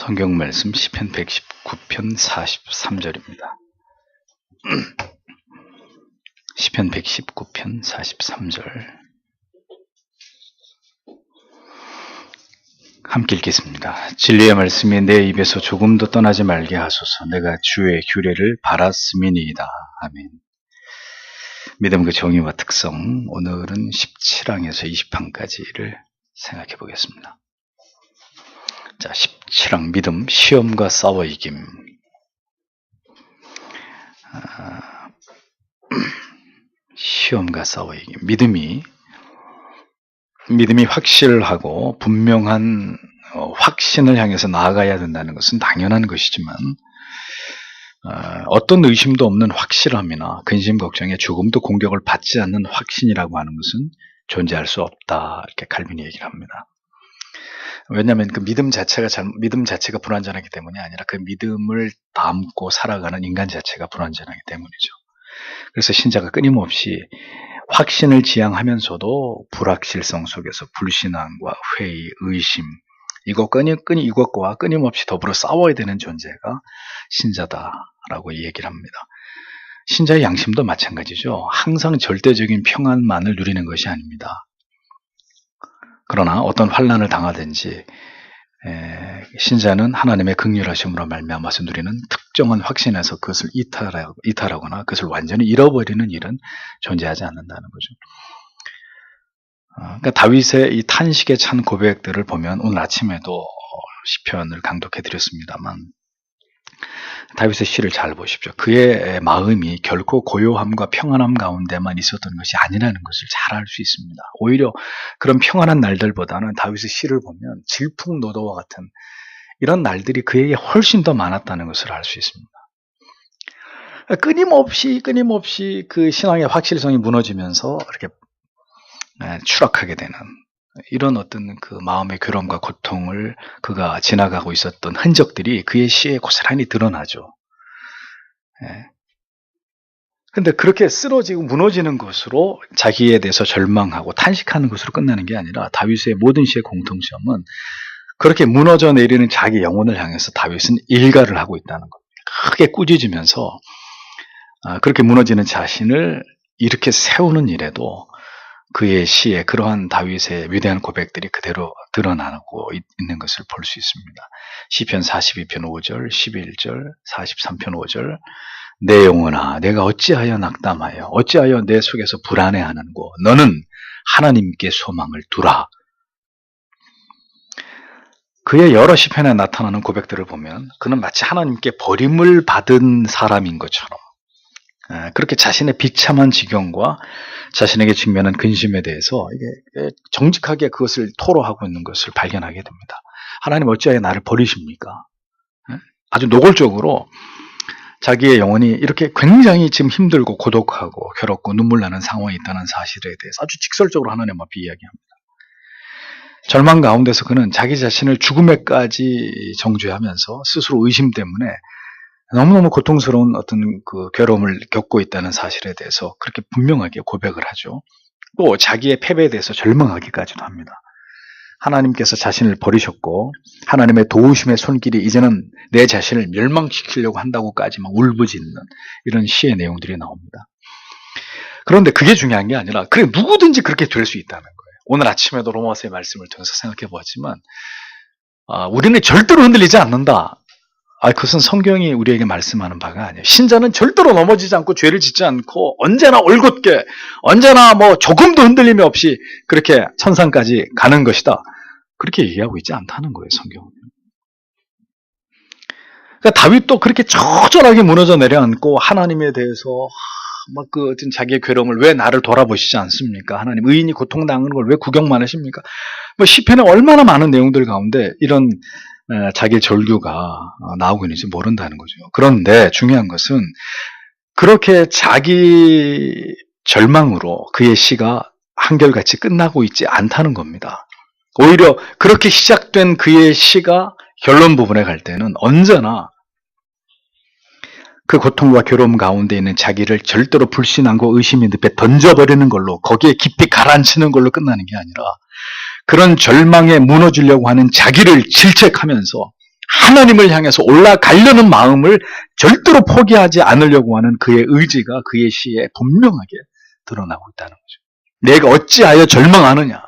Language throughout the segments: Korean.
성경 말씀 시편 119편 43절입니다. 시편 119편 43절 함께 읽겠습니다. 진리의 말씀이 내 입에서 조금도 떠나지 말게 하소서. 내가 주의 규례를 바랐음이니이다. 아멘. 믿음의 정의와 특성, 오늘은 17항에서 20항까지를 생각해 보겠습니다. 자, 17항 믿음, 시험과 싸워 이김. 시험과 싸워 이김. 믿음이 확실하고 분명한 확신을 향해서 나아가야 된다는 것은 당연한 것이지만 어떤 의심도 없는 확실함이나 근심 걱정에 조금도 공격을 받지 않는 확신이라고 하는 것은 존재할 수 없다. 이렇게 칼빈이 얘기를 합니다. 왜냐하면 그 믿음 자체가 불완전하기 때문이 아니라 그 믿음을 담고 살아가는 인간 자체가 불완전하기 때문이죠. 그래서 신자가 끊임없이 확신을 지향하면서도 불확실성 속에서 불신앙과 회의, 의심, 이것과 끊임없이 더불어 싸워야 되는 존재가 신자다라고 얘기를 합니다. 신자의 양심도 마찬가지죠. 항상 절대적인 평안만을 누리는 것이 아닙니다. 그러나 어떤 환난을 당하든지 신자는 하나님의 긍휼하심으로 말미암아서 누리는 특정한 확신에서 그것을 이탈하거나 그것을 완전히 잃어버리는 일은 존재하지 않는다는 거죠. 그러니까 다윗의 이 탄식에 찬 고백들을 보면 오늘 아침에도 시편을 강독해 드렸습니다만 다윗의 시를 잘 보십시오. 그의 마음이 결코 고요함과 평안함 가운데만 있었던 것이 아니라는 것을 잘 알 수 있습니다. 오히려 그런 평안한 날들보다는 다윗의 시를 보면 질풍노도와 같은 이런 날들이 그에게 훨씬 더 많았다는 것을 알 수 있습니다. 끊임없이 그 신앙의 확실성이 무너지면서 이렇게 추락하게 되는 이런 어떤 그 마음의 괴로움과 고통을 그가 지나가고 있었던 흔적들이 그의 시에 고스란히 드러나죠. 근데 그렇게 쓰러지고 무너지는 것으로 자기에 대해서 절망하고 탄식하는 것으로 끝나는 게 아니라 다윗의 모든 시의 공통점은 그렇게 무너져 내리는 자기 영혼을 향해서 다윗은 일가를 하고 있다는 겁니다. 크게 꾸짖으면서 그렇게 무너지는 자신을 이렇게 세우는 일에도 그의 시에 그러한 다윗의 위대한 고백들이 그대로 드러나고 있는 것을 볼 수 있습니다. 시편 42편 5절, 11절, 43편 5절 내 영혼아 내가 어찌하여 낙담하여 어찌하여 내 속에서 불안해하는고 너는 하나님께 소망을 두라. 그의 여러 시편에 나타나는 고백들을 보면 그는 마치 하나님께 버림을 받은 사람인 것처럼 그렇게 자신의 비참한 지경과 자신에게 직면한 근심에 대해서 이게 정직하게 그것을 토로하고 있는 것을 발견하게 됩니다. 하나님 어찌하여 나를 버리십니까? 아주 노골적으로 자기의 영혼이 이렇게 굉장히 지금 힘들고 고독하고 괴롭고 눈물 나는 상황이 있다는 사실에 대해서 아주 직설적으로 하나님 앞에 이야기합니다. 절망 가운데서 그는 자기 자신을 죽음에까지 정죄하면서 스스로 의심 때문에 너무너무 고통스러운 어떤 그 괴로움을 겪고 있다는 사실에 대해서 그렇게 분명하게 고백을 하죠. 또 자기의 패배에 대해서 절망하기까지도 합니다. 하나님께서 자신을 버리셨고 하나님의 도우심의 손길이 이제는 내 자신을 멸망시키려고 한다고까지 막 울부짖는 이런 시의 내용들이 나옵니다. 그런데 그게 중요한 게 아니라 그래 누구든지 그렇게 될 수 있다는 거예요. 오늘 아침에도 로마서의 말씀을 통해서 생각해 보았지만 우리는 절대로 흔들리지 않는다. 그것은 성경이 우리에게 말씀하는 바가 아니에요. 신자는 절대로 넘어지지 않고 죄를 짓지 않고 언제나 올곧게 언제나 조금도 흔들림이 없이 그렇게 천상까지 가는 것이다. 그렇게 얘기하고 있지 않다는 거예요, 성경은. 그러니까 다윗도 그렇게 처절하게 무너져 내려앉고 하나님에 대해서 그 어떤 자기의 괴로움을 왜 나를 돌아보시지 않습니까? 하나님 의인이 고통당하는 걸 왜 구경만 하십니까? 시편에 얼마나 많은 내용들 가운데 이런 자기의 절규가 나오고 있는지 모른다는 거죠. 그런데 중요한 것은 그렇게 자기 절망으로 그의 시가 한결같이 끝나고 있지 않다는 겁니다. 오히려 그렇게 시작된 그의 시가 결론 부분에 갈 때는 언제나 그 고통과 괴로움 가운데 있는 자기를 절대로 불신앙과 의심의 늪에 던져버리는 걸로 거기에 깊이 가라앉히는 걸로 끝나는 게 아니라 그런 절망에 무너지려고 하는 자기를 질책하면서 하나님을 향해서 올라가려는 마음을 절대로 포기하지 않으려고 하는 그의 의지가 그의 시에 분명하게 드러나고 있다는 거죠. 내가 어찌하여 절망하느냐?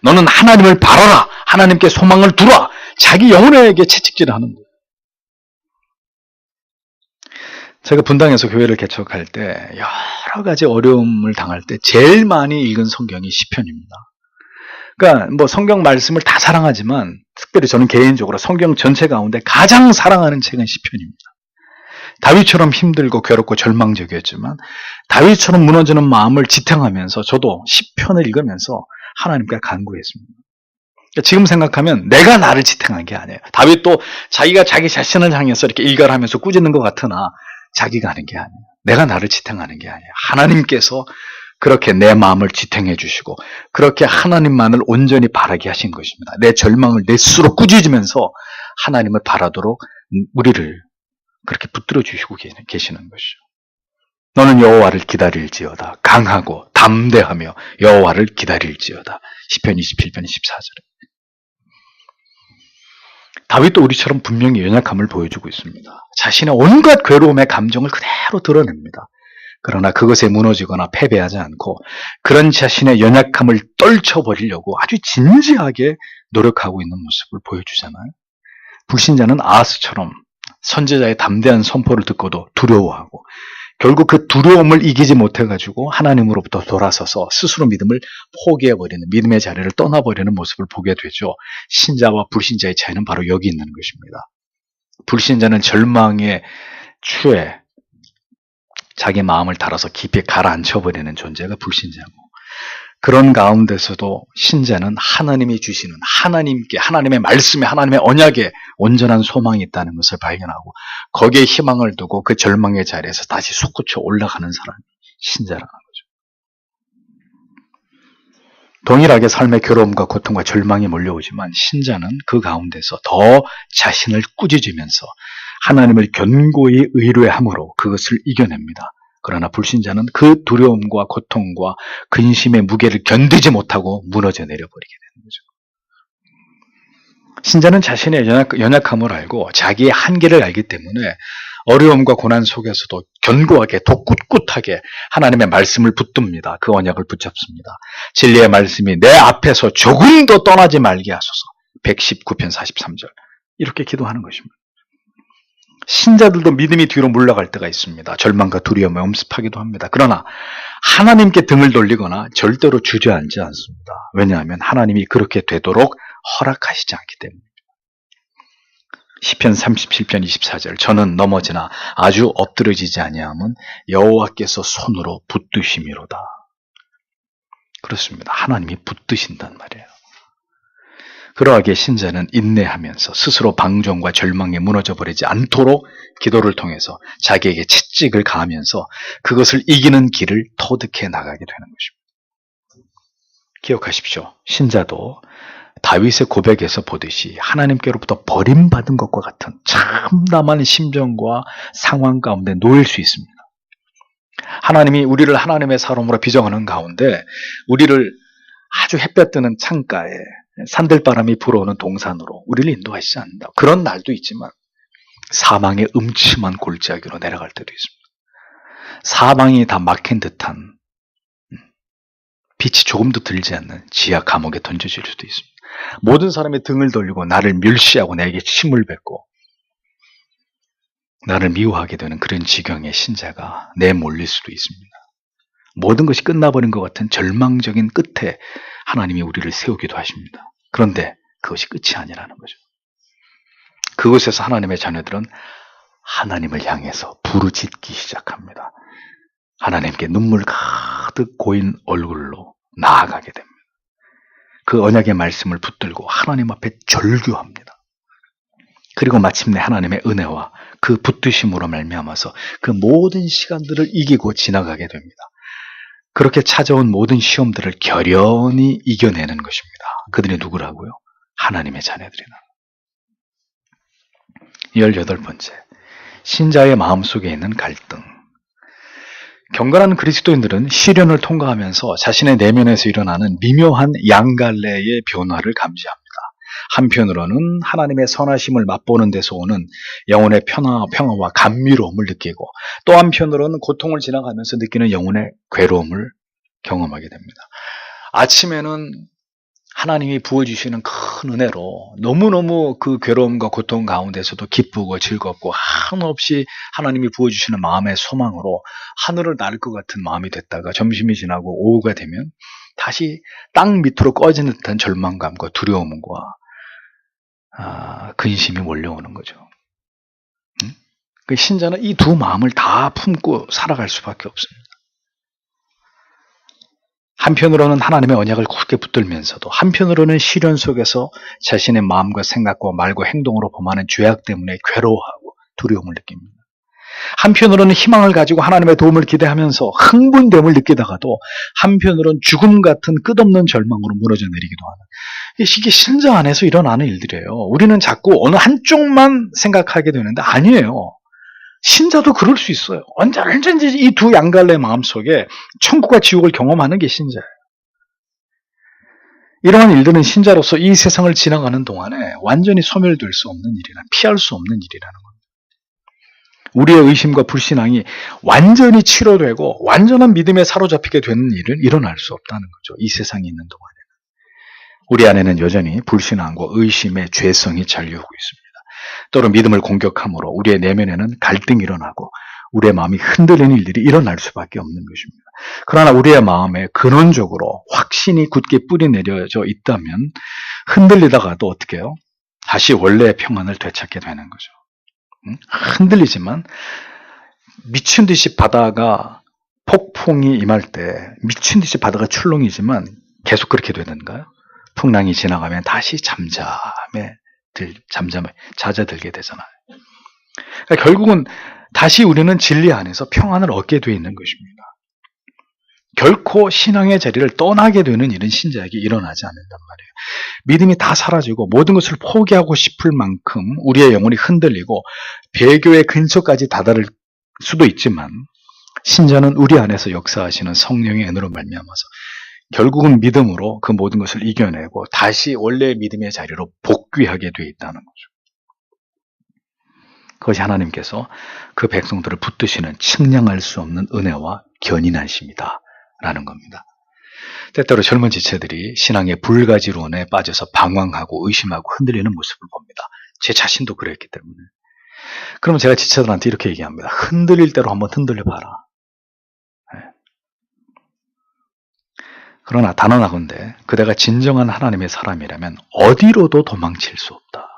너는 하나님을 바라라. 하나님께 소망을 두라. 자기 영혼에게 채찍질을 하는 거예요. 제가 분당에서 교회를 개척할 때 여러 가지 어려움을 당할 때 제일 많이 읽은 성경이 시편입니다. 그러니까 뭐 성경 말씀을 다 사랑하지만 특별히 저는 개인적으로 성경 전체 가운데 가장 사랑하는 책은 시편입니다. 다윗처럼 힘들고 괴롭고 절망적이었지만 다윗처럼 무너지는 마음을 지탱하면서 저도 시편을 읽으면서 하나님께 간구했습니다. 지금 생각하면 내가 나를 지탱한 게 아니에요. 다윗도 자기가 자기 자신을 향해서 이렇게 일갈하면서 꾸짖는 것 같으나 자기가 하는 게 아니에요. 내가 나를 지탱하는 게 아니에요. 하나님께서 그렇게 내 마음을 지탱해 주시고 그렇게 하나님만을 온전히 바라게 하신 것입니다. 내 절망을 내 스스로 꾸짖으면서 하나님을 바라도록 우리를 그렇게 붙들어 주시고 계시는 것이죠. 너는 여호와를 기다릴지어다. 강하고 담대하며 여호와를 기다릴지어다. 시편 27편 14절에. 다윗도 우리처럼 분명히 연약함을 보여주고 있습니다. 자신의 온갖 괴로움의 감정을 그대로 드러냅니다. 그러나 그것에 무너지거나 패배하지 않고 그런 자신의 연약함을 떨쳐버리려고 아주 진지하게 노력하고 있는 모습을 보여주잖아요. 불신자는 아하스처럼 선지자의 담대한 선포를 듣고도 두려워하고 결국 그 두려움을 이기지 못해가지고 하나님으로부터 돌아서서 스스로 믿음을 포기해버리는, 믿음의 자리를 떠나버리는 모습을 보게 되죠. 신자와 불신자의 차이는 바로 여기 있는 것입니다. 불신자는 절망에 취해 자기 마음을 달아서 깊이 가라앉혀버리는 존재가 불신자고, 그런 가운데서도 신자는 하나님이 주시는 하나님께, 하나님의 말씀에, 하나님의 언약에 온전한 소망이 있다는 것을 발견하고 거기에 희망을 두고 그 절망의 자리에서 다시 솟구쳐 올라가는 사람이 신자라는 거죠. 동일하게 삶의 괴로움과 고통과 절망이 몰려오지만 신자는 그 가운데서 더 자신을 꾸짖으면서 하나님을 견고히 의뢰함으로 그것을 이겨냅니다. 그러나 불신자는 그 두려움과 고통과 근심의 무게를 견디지 못하고 무너져 내려버리게 되는 거죠. 신자는 자신의 연약함을 알고 자기의 한계를 알기 때문에 어려움과 고난 속에서도 견고하게 솟꿋꿋하게 하나님의 말씀을 붙듭니다. 그 언약을 붙잡습니다. 진리의 말씀이 내 앞에서 조금 더 떠나지 말게 하소서. 119편 43절 이렇게 기도하는 것입니다. 신자들도 믿음이 뒤로 물러갈 때가 있습니다. 절망과 두려움에 엄습하기도 합니다. 그러나 하나님께 등을 돌리거나 절대로 주저앉지 않습니다. 왜냐하면 하나님이 그렇게 되도록 허락하시지 않기 때문입니다. 시편 37편 24절 저는 넘어지나 아주 엎드러지지 아니함은 여호와께서 손으로 붙드심이로다. 그렇습니다. 하나님이 붙드신단 말이에요. 그러하게 신자는 인내하면서 스스로 방종과 절망에 무너져버리지 않도록 기도를 통해서 자기에게 채찍을 가하면서 그것을 이기는 길을 터득해 나가게 되는 것입니다. 기억하십시오. 신자도 다윗의 고백에서 보듯이 하나님께로부터 버림받은 것과 같은 참담한 심정과 상황 가운데 놓일 수 있습니다. 하나님이 우리를 하나님의 사람으로 빚어가는 가운데 우리를 아주 햇볕 드는 창가에 산들바람이 불어오는 동산으로 우리를 인도하시지 않는다. 그런 날도 있지만 사망의 음침한 골짜기로 내려갈 때도 있습니다. 사망이 다 막힌 듯한 빛이 조금도 들지 않는 지하 감옥에 던져질 수도 있습니다. 모든 사람이 등을 돌리고 나를 멸시하고 내게 침을 뱉고 나를 미워하게 되는 그런 지경의 신자가 내몰릴 수도 있습니다. 모든 것이 끝나버린 것 같은 절망적인 끝에 하나님이 우리를 세우기도 하십니다. 그런데 그것이 끝이 아니라는 거죠. 그곳에서 하나님의 자녀들은 하나님을 향해서 부르짖기 시작합니다. 하나님께 눈물 가득 고인 얼굴로 나아가게 됩니다. 그 언약의 말씀을 붙들고 하나님 앞에 절규합니다. 그리고 마침내 하나님의 은혜와 그 붙드심으로 말미암아서 그 모든 시간들을 이기고 지나가게 됩니다. 그렇게 찾아온 모든 시험들을 결연히 이겨내는 것입니다. 그들이 누구라고요? 하나님의 자녀들이나. 18번째, 신자의 마음속에 있는 갈등. 경건한 그리스도인들은 시련을 통과하면서 자신의 내면에서 일어나는 미묘한 양갈래의 변화를 감지합니다. 한편으로는 하나님의 선하심을 맛보는 데서 오는 영혼의 평화와 감미로움을 느끼고, 또 한편으로는 고통을 지나가면서 느끼는 영혼의 괴로움을 경험하게 됩니다. 아침에는 하나님이 부어주시는 큰 은혜로 너무너무 그 괴로움과 고통 가운데서도 기쁘고 즐겁고 한없이 하나님이 부어주시는 마음의 소망으로 하늘을 날 것 같은 마음이 됐다가, 점심이 지나고 오후가 되면 다시 땅 밑으로 꺼지는 듯한 절망감과 두려움과 근심이 몰려오는 거죠. 그 신자는 이 두 마음을 다 품고 살아갈 수밖에 없습니다. 한편으로는 하나님의 언약을 굳게 붙들면서도, 한편으로는 시련 속에서 자신의 마음과 생각과 말과 행동으로 범하는 죄악 때문에 괴로워하고 두려움을 느낍니다. 한편으로는 희망을 가지고 하나님의 도움을 기대하면서 흥분됨을 느끼다가도, 한편으로는 죽음 같은 끝없는 절망으로 무너져 내리기도 하는, 이게 신자 안에서 일어나는 일들이에요. 우리는 자꾸 어느 한쪽만 생각하게 되는데 아니에요. 신자도 그럴 수 있어요. 언제든지 이 두 양갈래 마음속에 천국과 지옥을 경험하는 게 신자예요. 이러한 일들은 신자로서 이 세상을 지나가는 동안에 완전히 소멸될 수 없는 일이라, 피할 수 없는 일이라는 겁니다. 우리의 의심과 불신앙이 완전히 치료되고 완전한 믿음에 사로잡히게 되는 일은 일어날 수 없다는 거죠. 이 세상에 있는 동안에는. 우리 안에는 여전히 불신앙과 의심의 죄성이 잔류하고 있습니다. 또는 믿음을 공격함으로 우리의 내면에는 갈등이 일어나고 우리의 마음이 흔들리는 일들이 일어날 수밖에 없는 것입니다. 그러나 우리의 마음에 근원적으로 확신이 굳게 뿌리 내려져 있다면 흔들리다가도 어떻게 해요? 다시 원래의 평안을 되찾게 되는 거죠. 흔들리지만 미친 듯이 바다가 폭풍이 임할 때 미친 듯이 바다가 출렁이지만 계속 그렇게 되는가요? 풍랑이 지나가면 다시 잦아들게 되잖아요. 그러니까 결국은 다시 우리는 진리 안에서 평안을 얻게 되어 있는 것입니다. 결코 신앙의 자리를 떠나게 되는 일은 신자에게 일어나지 않는단 말이에요. 믿음이 다 사라지고 모든 것을 포기하고 싶을 만큼 우리의 영혼이 흔들리고 배교의 근처까지 다다를 수도 있지만, 신자는 우리 안에서 역사하시는 성령의 은혜로 말미암아서 결국은 믿음으로 그 모든 것을 이겨내고 다시 원래의 믿음의 자리로 복귀하게 되어 있다는 거죠. 그것이 하나님께서 그 백성들을 붙드시는 측량할 수 없는 은혜와 견인하심이다 라는 겁니다. 때때로 젊은 지체들이 신앙의 불가지론에 빠져서 방황하고 의심하고 흔들리는 모습을 봅니다. 제 자신도 그랬기 때문에. 그러면 제가 지체들한테 이렇게 얘기합니다. 흔들릴 대로 한번 흔들려봐라. 그러나 단언하건대 그대가 진정한 하나님의 사람이라면 어디로도 도망칠 수 없다.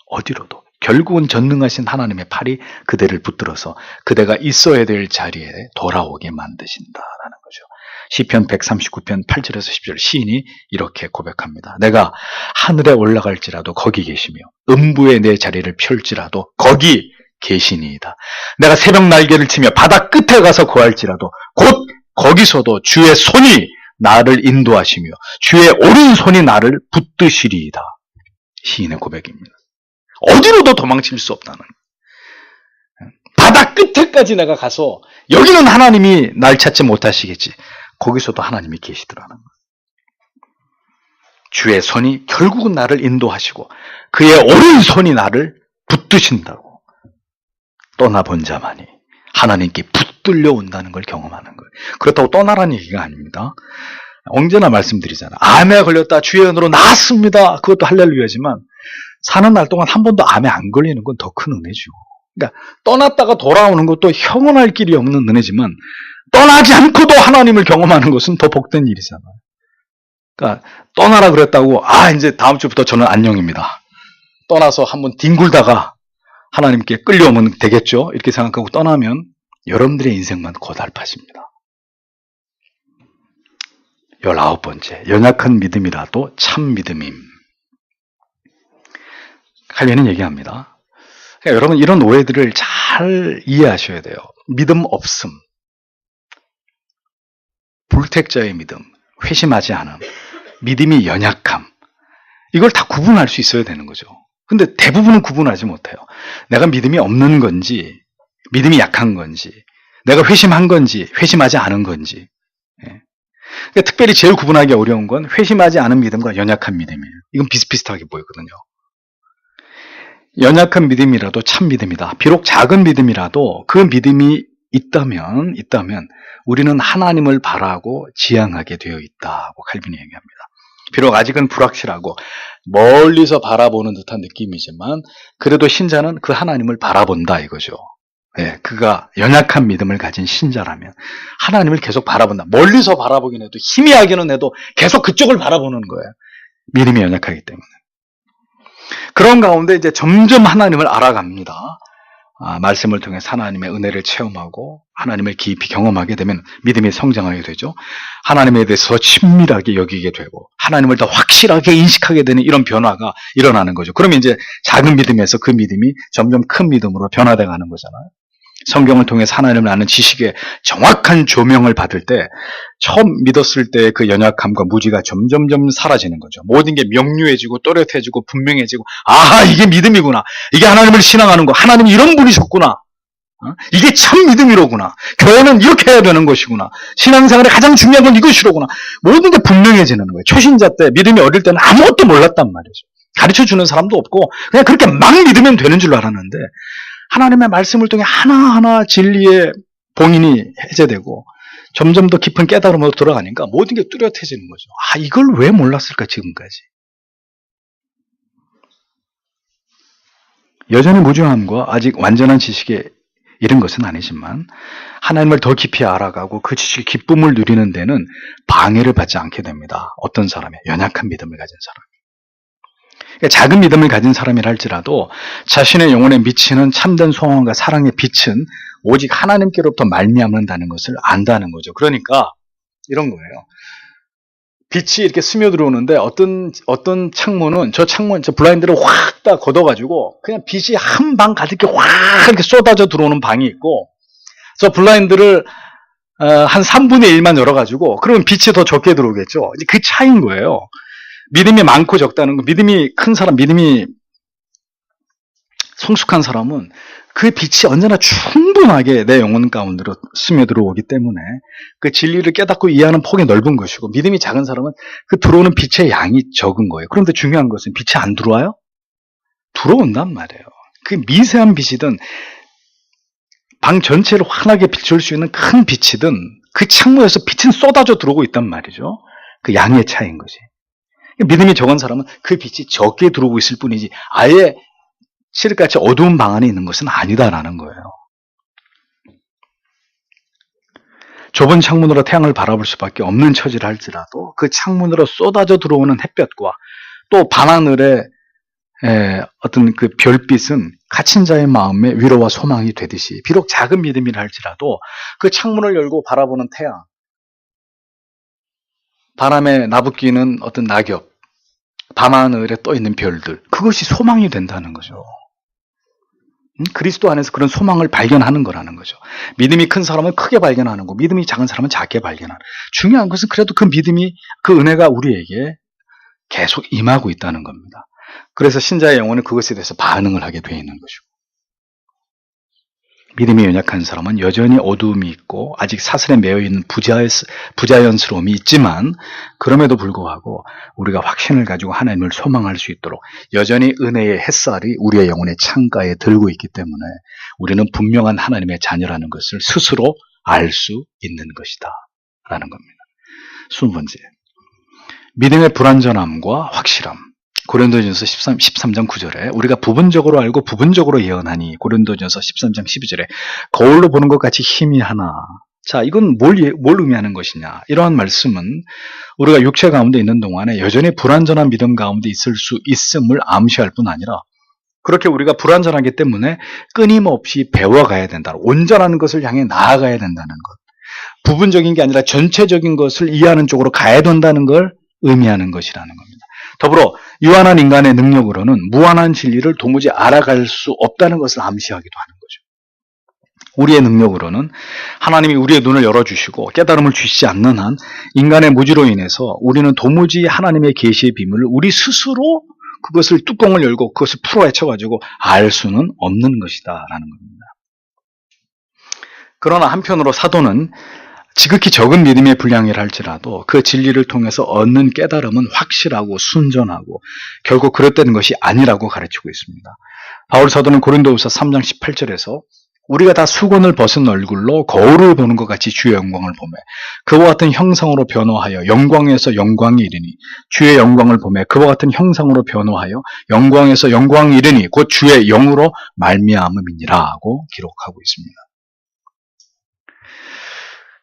어디로도. 결국은 전능하신 하나님의 팔이 그대를 붙들어서 그대가 있어야 될 자리에 돌아오게 만드신다라는 거죠. 시편 139편 8절에서 10절 시인이 이렇게 고백합니다. 내가 하늘에 올라갈지라도 거기 계시며 음부에 내 자리를 펼지라도 거기 계시니이다. 내가 새벽 날개를 치며 바다 끝에 가서 거할지라도 곧 거기서도 주의 손이 나를 인도하시며 주의 오른손이 나를 붙드시리이다. 시인의 고백입니다. 어디로도 도망칠 수 없다는, 바다 끝에까지 내가 가서 여기는 하나님이 날 찾지 못하시겠지, 거기서도 하나님이 계시더라는 거예요. 주의 손이 결국은 나를 인도하시고 그의 오른손이 나를 붙드신다고. 떠나본 자만이 하나님께 붙들려 온다는 걸 경험하는 거예요. 그렇다고 떠나라는 얘기가 아닙니다. 언제나 말씀드리잖아요. 암에 걸렸다 주의 은혜로 나았습니다. 그것도 할렐루야지만 사는 날 동안 한 번도 암에 안 걸리는 건 더 큰 은혜죠. 그러니까 떠났다가 돌아오는 것도 형언할 길이 없는 은혜지만 떠나지 않고도 하나님을 경험하는 것은 더 복된 일이잖아요. 그러니까 떠나라 그랬다고 이제 다음 주부터 저는 안녕입니다. 떠나서 한번 뒹굴다가 하나님께 끌려오면 되겠죠. 이렇게 생각하고 떠나면 여러분들의 인생만 고달파집니다. 19번째, 연약한 믿음이라도 참 믿음임. 칼빈은 얘기합니다. 그러니까 여러분 이런 오해들을 잘 이해하셔야 돼요. 믿음 없음, 불택자의 믿음, 회심하지 않음, 믿음이 연약함, 이걸 다 구분할 수 있어야 되는 거죠. 근데 대부분은 구분하지 못해요. 내가 믿음이 없는 건지, 믿음이 약한 건지, 내가 회심한 건지, 회심하지 않은 건지. 그러니까 특별히 제일 구분하기 어려운 건 회심하지 않은 믿음과 연약한 믿음이에요. 이건 비슷비슷하게 보이거든요. 연약한 믿음이라도 참 믿음이다. 비록 작은 믿음이라도 그 믿음이 있다면 우리는 하나님을 바라고 지향하게 되어 있다고 칼빈이 얘기합니다. 비록 아직은 불확실하고 멀리서 바라보는 듯한 느낌이지만 그래도 신자는 그 하나님을 바라본다 이거죠. 네, 그가 연약한 믿음을 가진 신자라면 하나님을 계속 바라본다. 멀리서 바라보긴 해도 희미하기는 해도 계속 그쪽을 바라보는 거예요. 믿음이 연약하기 때문에. 그런 가운데 이제 점점 하나님을 알아갑니다. 말씀을 통해 하나님의 은혜를 체험하고 하나님을 깊이 경험하게 되면 믿음이 성장하게 되죠. 하나님에 대해서 친밀하게 여기게 되고 하나님을 더 확실하게 인식하게 되는 이런 변화가 일어나는 거죠. 그러면 이제 작은 믿음에서 그 믿음이 점점 큰 믿음으로 변화돼 가는 거잖아요. 성경을 통해서 하나님을 아는 지식의 정확한 조명을 받을 때 처음 믿었을 때의 그 연약함과 무지가 점점점 사라지는 거죠. 모든 게 명료해지고 또렷해지고 분명해지고 이게 믿음이구나. 이게 하나님을 신앙하는 거. 하나님이 이런 분이셨구나. 이게 참 믿음이로구나. 교회는 이렇게 해야 되는 것이구나. 신앙생활의 가장 중요한 건 이것이로구나. 모든 게 분명해지는 거예요. 초신자 때 믿음이 어릴 때는 아무것도 몰랐단 말이죠. 가르쳐주는 사람도 없고 그냥 그렇게 막 믿으면 되는 줄 알았는데 하나님의 말씀을 통해 하나하나 진리의 봉인이 해제되고 점점 더 깊은 깨달음으로 들어가니까 모든 게 뚜렷해지는 거죠. 이걸 왜 몰랐을까 지금까지. 여전히 무지함과 아직 완전한 지식에 이른 것은 아니지만 하나님을 더 깊이 알아가고 그 지식의 기쁨을 누리는 데는 방해를 받지 않게 됩니다. 어떤 사람이 연약한 믿음을 가진 사람. 그러니까 작은 믿음을 가진 사람이라 할지라도 자신의 영혼에 미치는 참된 소망과 사랑의 빛은 오직 하나님께로부터 말미암는다는 것을 안다는 거죠. 그러니까 이런 거예요. 빛이 이렇게 스며들어오는데 어떤 창문은 저 블라인드를 확 다 걷어가지고 그냥 빛이 한 방 가득히 확 이렇게 쏟아져 들어오는 방이 있고 저 블라인드를 한 3분의 1만 열어가지고 그러면 빛이 더 적게 들어오겠죠. 그 차이인 거예요. 믿음이 많고 적다는 거, 믿음이 큰 사람, 믿음이 성숙한 사람은 그 빛이 언제나 충분하게 내 영혼 가운데로 스며들어오기 때문에 그 진리를 깨닫고 이해하는 폭이 넓은 것이고 믿음이 작은 사람은 그 들어오는 빛의 양이 적은 거예요. 그런데 중요한 것은 빛이 안 들어와요? 들어온단 말이에요. 그 미세한 빛이든 방 전체를 환하게 비출 수 있는 큰 빛이든 그 창문에서 빛은 쏟아져 들어오고 있단 말이죠. 그 양의 차이인 거지. 믿음이 적은 사람은 그 빛이 적게 들어오고 있을 뿐이지 아예 칠흑같이 어두운 방 안에 있는 것은 아니다라는 거예요. 좁은 창문으로 태양을 바라볼 수밖에 없는 처지를 할지라도 그 창문으로 쏟아져 들어오는 햇볕과 또 밤하늘의 어떤 그 별빛은 갇힌 자의 마음에 위로와 소망이 되듯이 비록 작은 믿음이라 할지라도 그 창문을 열고 바라보는 태양, 바람에 나부끼는 어떤 낙엽, 밤하늘에 떠있는 별들, 그것이 소망이 된다는 거죠. 그리스도 안에서 그런 소망을 발견하는 거라는 거죠. 믿음이 큰 사람은 크게 발견하는 거고 믿음이 작은 사람은 작게 발견하는. 중요한 것은 그래도 그 믿음이, 그 은혜가 우리에게 계속 임하고 있다는 겁니다. 그래서 신자의 영혼은 그것에 대해서 반응을 하게 되어 있는 것이고, 믿음이 연약한 사람은 여전히 어두움이 있고 아직 사슬에 매여 있는 부자연스러움이 있지만 그럼에도 불구하고 우리가 확신을 가지고 하나님을 소망할 수 있도록 여전히 은혜의 햇살이 우리의 영혼의 창가에 들고 있기 때문에 우리는 분명한 하나님의 자녀라는 것을 스스로 알 수 있는 것이다 라는 겁니다. 20번째, 믿음의 불완전함과 확실함. 고린도전서 13장 9절에 우리가 부분적으로 알고 부분적으로 예언하니, 고린도전서 13장 12절에 거울로 보는 것 같이 희미하나. 자, 이건 뭘 의미하는 것이냐. 이러한 말씀은 우리가 육체 가운데 있는 동안에 여전히 불완전한 믿음 가운데 있을 수 있음을 암시할 뿐 아니라 그렇게 우리가 불완전하기 때문에 끊임없이 배워가야 된다. 온전한 것을 향해 나아가야 된다는 것. 부분적인 게 아니라 전체적인 것을 이해하는 쪽으로 가야 된다는 걸 의미하는 것이라는 겁니다. 더불어 유한한 인간의 능력으로는 무한한 진리를 도무지 알아갈 수 없다는 것을 암시하기도 하는 거죠. 우리의 능력으로는 하나님이 우리의 눈을 열어주시고 깨달음을 주시지 않는 한 인간의 무지로 인해서 우리는 도무지 하나님의 계시의 비밀을 우리 스스로 그것을 뚜껑을 열고 그것을 풀어헤쳐가지고 알 수는 없는 것이다 라는 겁니다. 그러나 한편으로 사도는 지극히 적은 믿음의 분량이라 할지라도 그 진리를 통해서 얻는 깨달음은 확실하고 순전하고 결국 그릇된 것이 아니라고 가르치고 있습니다. 바울 사도는 고린도후서 3장 18절에서 우리가 다 수건을 벗은 얼굴로 거울을 보는 것 같이 주의 영광을 보매 그와 같은 형상으로 변화하여 영광에서 영광이 이르니 주의 영광을 보매 그와 같은 형상으로 변화하여 영광에서 영광이 이르니 곧 주의 영으로 말미암음이니라고 기록하고 있습니다.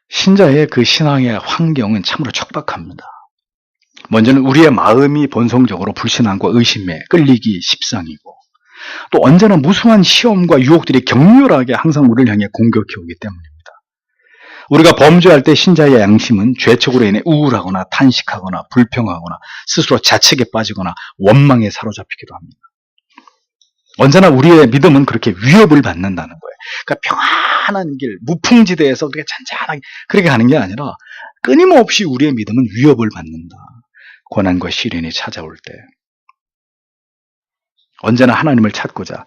신자의 그 신앙의 환경은 참으로 척박합니다. 먼저는 우리의 마음이 본성적으로 불신앙과 의심에 끌리기 십상이고 또 언제나 무수한 시험과 유혹들이 격렬하게 항상 우리를 향해 공격해 오기 때문입니다. 우리가 범죄할 때 신자의 양심은 죄책으로 인해 우울하거나 탄식하거나 불평하거나 스스로 자책에 빠지거나 원망에 사로잡히기도 합니다. 언제나 우리의 믿음은 그렇게 위협을 받는다는 거예요. 그러니까 평안한 길, 무풍지대에서 우리가 잔잔하게 그렇게 가는 게 아니라 끊임없이 우리의 믿음은 위협을 받는다. 고난과 시련이 찾아올 때. 언제나 하나님을 찾고자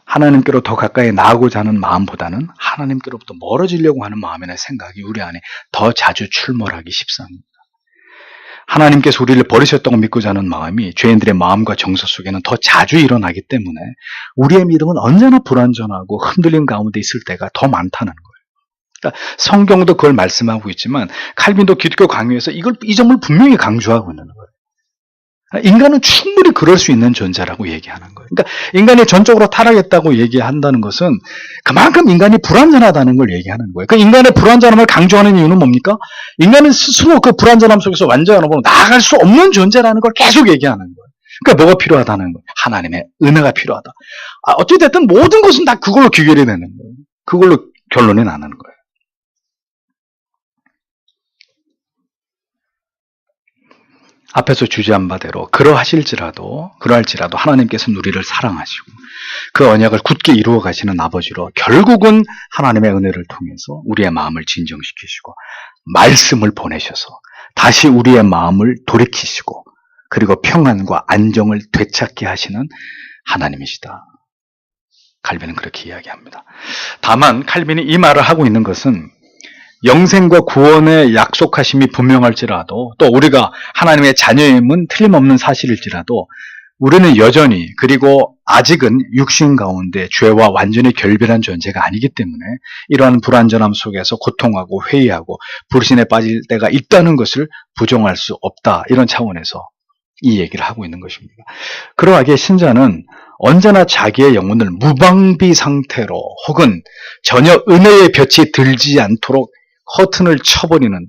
하나님께로 더 가까이 나아가고자 하는 마음보다는 하나님께로부터 멀어지려고 하는 마음이나 생각이 우리 안에 더 자주 출몰하기 십상입니다. 하나님께서 우리를 버리셨다고 믿고자 하는 마음이 죄인들의 마음과 정서 속에는 더 자주 일어나기 때문에 우리의 믿음은 언제나 불완전하고 흔들림 가운데 있을 때가 더 많다는 거예요. 그러니까 성경도 그걸 말씀하고 있지만 칼빈도 기독교 강요에서 이 점을 분명히 강조하고 있는 거예요. 인간은 충분히 그럴 수 있는 존재라고 얘기하는 거예요. 그러니까 인간이 전적으로 타락했다고 얘기한다는 것은 그만큼 인간이 불완전하다는 걸 얘기하는 거예요. 그 인간의 불완전함을 강조하는 이유는 뭡니까? 인간은 스스로 그 불완전함 속에서 완전함으로 나아갈 수 없는 존재라는 걸 계속 얘기하는 거예요. 그러니까 뭐가 필요하다는 거예요? 하나님의 은혜가 필요하다. 어찌됐든 모든 것은 다 그걸로 귀결이 되는 거예요. 그걸로 결론이 나는 거예요. 앞에서 주제한 바대로 그러할지라도 하나님께서는 우리를 사랑하시고 그 언약을 굳게 이루어 가시는 아버지로 결국은 하나님의 은혜를 통해서 우리의 마음을 진정시키시고 말씀을 보내셔서 다시 우리의 마음을 돌이키시고 그리고 평안과 안정을 되찾게 하시는 하나님이시다. 칼빈은 그렇게 이야기합니다. 다만 칼빈이 이 말을 하고 있는 것은 영생과 구원의 약속하심이 분명할지라도 또 우리가 하나님의 자녀임은 틀림없는 사실일지라도 우리는 여전히 그리고 아직은 육신 가운데 죄와 완전히 결별한 존재가 아니기 때문에 이러한 불완전함 속에서 고통하고 회의하고 불신에 빠질 때가 있다는 것을 부정할 수 없다. 이런 차원에서 이 얘기를 하고 있는 것입니다. 그러하기에 신자는 언제나 자기의 영혼을 무방비 상태로 혹은 전혀 은혜의 볕이 들지 않도록 허튼을 쳐버리는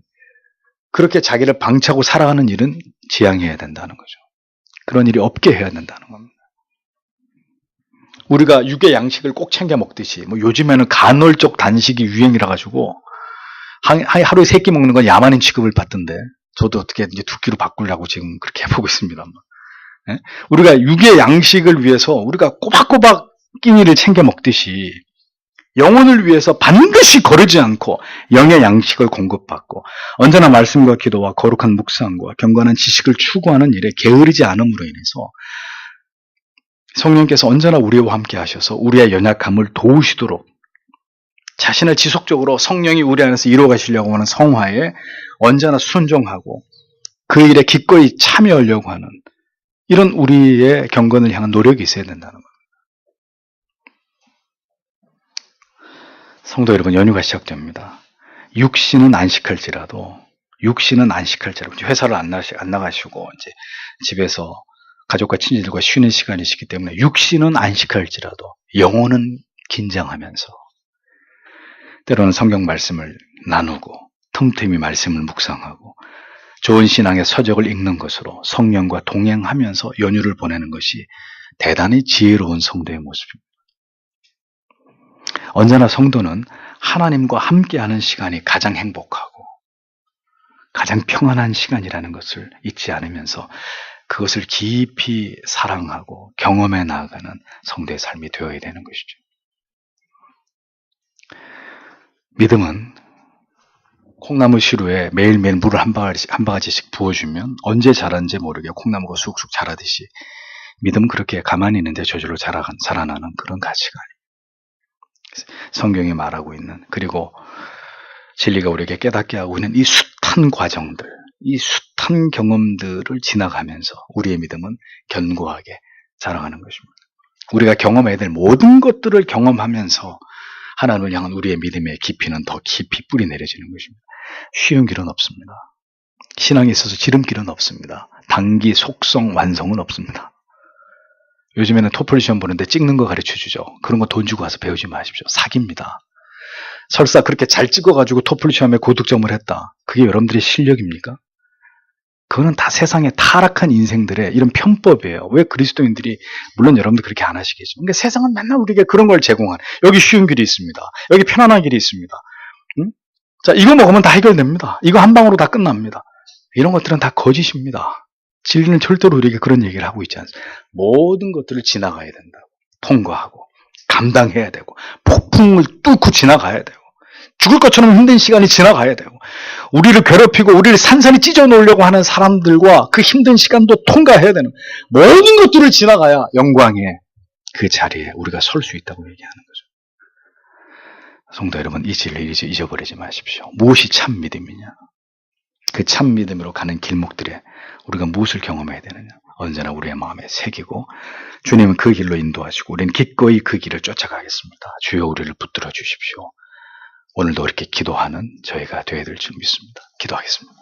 그렇게 자기를 방치하고 살아가는 일은 지양해야 된다는 거죠. 그런 일이 없게 해야 된다는 겁니다. 우리가 육의 양식을 꼭 챙겨 먹듯이 요즘에는 간헐적 단식이 유행이라 가지고 하루에 3끼 먹는 건 야만인 취급을 받던데 저도 어떻게 이제 2끼로 바꾸려고 지금 그렇게 해보고 있습니다. 우리가 육의 양식을 위해서 우리가 꼬박꼬박 끼니를 챙겨 먹듯이 영혼을 위해서 반드시 거르지 않고 영의 양식을 공급받고 언제나 말씀과 기도와 거룩한 묵상과 경건한 지식을 추구하는 일에 게으르지 않음으로 인해서 성령께서 언제나 우리와 함께 하셔서 우리의 연약함을 도우시도록 자신을 지속적으로 성령이 우리 안에서 이루어 가시려고 하는 성화에 언제나 순종하고 그 일에 기꺼이 참여하려고 하는 이런 우리의 경건을 향한 노력이 있어야 된다는 겁니다. 성도 여러분, 연휴가 시작됩니다. 육신은 안식할지라도 회사를 안 나가시고 이제 집에서 가족과 친지들과 쉬는 시간이시기 때문에 육신은 안식할지라도 영혼은 긴장하면서 때로는 성경 말씀을 나누고 틈틈이 말씀을 묵상하고 좋은 신앙의 서적을 읽는 것으로 성령과 동행하면서 연휴를 보내는 것이 대단히 지혜로운 성도의 모습입니다. 언제나 성도는 하나님과 함께하는 시간이 가장 행복하고 가장 평안한 시간이라는 것을 잊지 않으면서 그것을 깊이 사랑하고 경험해 나아가는 성도의 삶이 되어야 되는 것이죠. 믿음은 콩나무 시루에 매일매일 물을 한 바가지씩 부어주면 언제 자라는지 모르게 콩나무가 쑥쑥 자라듯이 믿음은 그렇게 가만히 있는데 저절로 자라나는 그런 가치가 아닙니다. 성경이 말하고 있는, 그리고 진리가 우리에게 깨닫게 하고 있는 이 숱한 과정들, 이 숱한 경험들을 지나가면서 우리의 믿음은 견고하게 자라가는 것입니다. 우리가 경험해야 될 모든 것들을 경험하면서 하나님을 향한 우리의 믿음의 깊이는 더 깊이 뿌리 내려지는 것입니다. 쉬운 길은 없습니다. 신앙에 있어서 지름길은 없습니다. 단기, 속성, 완성은 없습니다. 요즘에는 토플 시험 보는데 찍는 거 가르쳐 주죠. 그런 거 돈 주고 와서 배우지 마십시오. 사기입니다. 설사 그렇게 잘 찍어가지고 토플 시험에 고득점을 했다. 그게 여러분들의 실력입니까? 그거는 다 세상의 타락한 인생들의 이런 편법이에요. 왜 그리스도인들이, 물론 여러분들 그렇게 안 하시겠죠. 그러니까 세상은 맨날 우리에게 그런 걸 제공한, 여기 쉬운 길이 있습니다. 여기 편안한 길이 있습니다. 응? 자, 이거 먹으면 다 해결됩니다. 이거 한 방으로 다 끝납니다. 이런 것들은 다 거짓입니다. 진리는 절대로 우리에게 그런 얘기를 하고 있지 않습니다. 모든 것들을 지나가야 된다고. 통과하고 감당해야 되고 폭풍을 뚫고 지나가야 되고 죽을 것처럼 힘든 시간이 지나가야 되고 우리를 괴롭히고 우리를 산산히 찢어 놓으려고 하는 사람들과 그 힘든 시간도 통과해야 되는 모든 것들을 지나가야 영광의 그 자리에 우리가 설 수 있다고 얘기하는 거죠. 성도 여러분, 이 진리를 잊어버리지 마십시오. 무엇이 참 믿음이냐? 그 참 믿음으로 가는 길목들에 우리가 무엇을 경험해야 되느냐? 언제나 우리의 마음에 새기고 주님은 그 길로 인도하시고 우리는 기꺼이 그 길을 쫓아가겠습니다. 주여 우리를 붙들어 주십시오. 오늘도 이렇게 기도하는 저희가 되어야 될 줄 믿습니다. 기도하겠습니다.